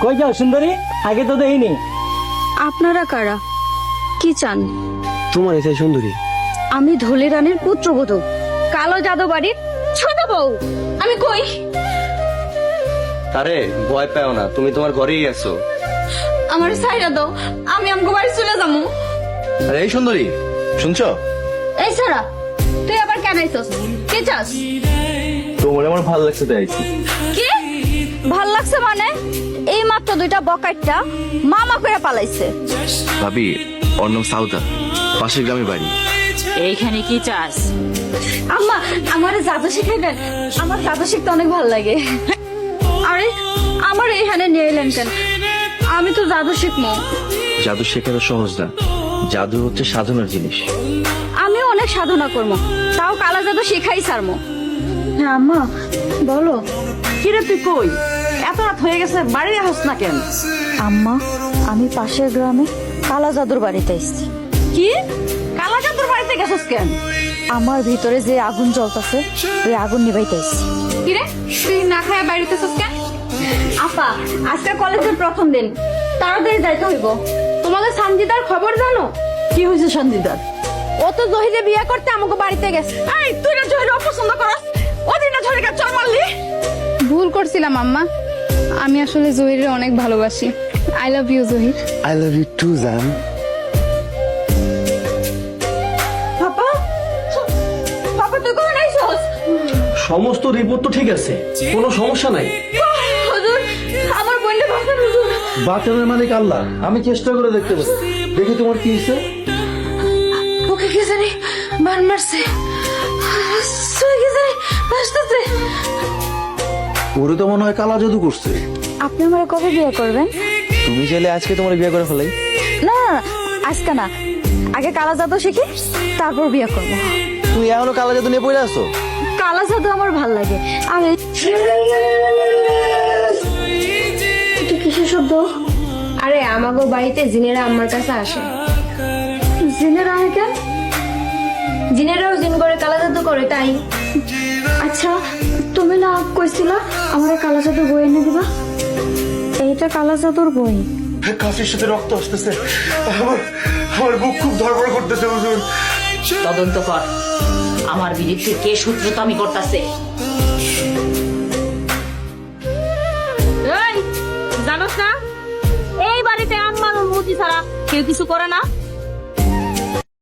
কই যাও সুন্দরী, আগে তো দেখিনি। আপনারা কারা, কি চান? তোমার এসে সুন্দরী। আমি ধলে রানীর পুত্রবধূ, কালো জাদু বাড়ির ছোট বউ। আমি কই? আরে ভয় পাও না, তুমি তোমার ঘরেই আছো। আমার সাইরা দাও, আমি আমগো বাড়ি চলে যাবো। আরে এই সুন্দরী, শুনছো? এই সারা, তুই আবার কেন আইছস? কি চাস? তোমার আমার ভালো লাগছে তাই আইছি। কি ভাল লাগছে মানে? এই মাত্র দুইটা বকাইটা মামা করে পালাইছে। ভাবি, ওর নাম সাউদা, পাশের গ্রামে বাড়ি। এইখানে কি চাস? আম্মা, আমার জাদু শিখাইবেন? আমার জাদু শিখতে অনেক ভালো লাগে। আরে আমার এইখানে নিয়ে এলেন কেন? আমি তো জাদু শিখবো। জাদু শেখানো সহজ না, জাদু হচ্ছে সাধনার জিনিস। আমি অনেক সাধনা করবো, তাও কালা জাদু শিখাই সারমো। হ্যাঁ আম্মা বলো। কিরে তুই কই? এত রাত হয়ে গেছে, বাড়ি আসছ না কেন? আম্মা, আমি পাশের গ্রামে কালা জাদুর বাড়িতে এসেছি। কি কালা জাদুর বাড়িতে গেছস কেন? আমার ভিতরে যে আগুন জ্বলতেছে, ওই আগুন নিভাইতে এসেছি। কিরে তুই না খায় বাড়িতে আসছ কেন? আপা, আজকে কলেজের প্রথম দিন, তাড়াতাড়ি যাইতে হইব। তোমাদের সঞ্জিতার খবর জানো? কি হয়েছে সঞ্জিতার? ও তো জহিরে বিয়ে করতে আমাকে বাড়িতে গেছে। এই তুই না জহির অপছন্দ করস, ওদিন না জহিরকে চড় মারলি। ভুল করছিলাম আম্মা, আমি আসলে জহিরের অনেক ভালোবাসি। I love you Zahir. I love you too জান। পাপা, পাপা তুই কোথায় আইছস? সমস্ত রিপোর্ট তো ঠিক আছে, কোনো সমস্যা নাই। হুজুর, আমার বোনটা বাঁচান হুজুর। বাঁচানোর মালিক আল্লাহ, আমি চেষ্টা করে দেখতে পাচ্ছি। দেখি তোমার কি হয়েছে। ওকে কে জানি বান মারছে, সুই কে জানি বাঁচতেছে। ওরে তো মনে হয় কালা জাদু করছে। আপনি আমার কবে বিয়ে করবেন? তুমি চাইলে আজকে তোমার বিয়ে করে ফেলাই। না না, আজকে না, আগে কালা জাদু শিখি তারপর বিয়ে করব। তুমি এখনো কালা জাদু নিয়ে পড়ে আছো? কালা জাদু আমার ভাল লাগে। আমি এটা কিসের শব্দ? আরে আমাগো বাড়িতে জিনেরা আমার কাছে আসে। জিনের আয় কেন? জিনেরাও জিন করে কালা জাদু করে তাই। আচ্ছা, তুমি না কইছিলা আমার কালা জাদু বই এনে দিবা? এইটা কালা জাদুর বই। কাশির সাথে রক্ত আসতেছে, আমার বুক খুব ধড়ফড় করতেছে হুজুর। তদন্ত কর, আমার বিরুদ্ধে কে সূত্রতামি করতেছে। এই জানোস না, এই বাড়িতে আমার অনুমতি ছাড়া কেউ কিছু করে না।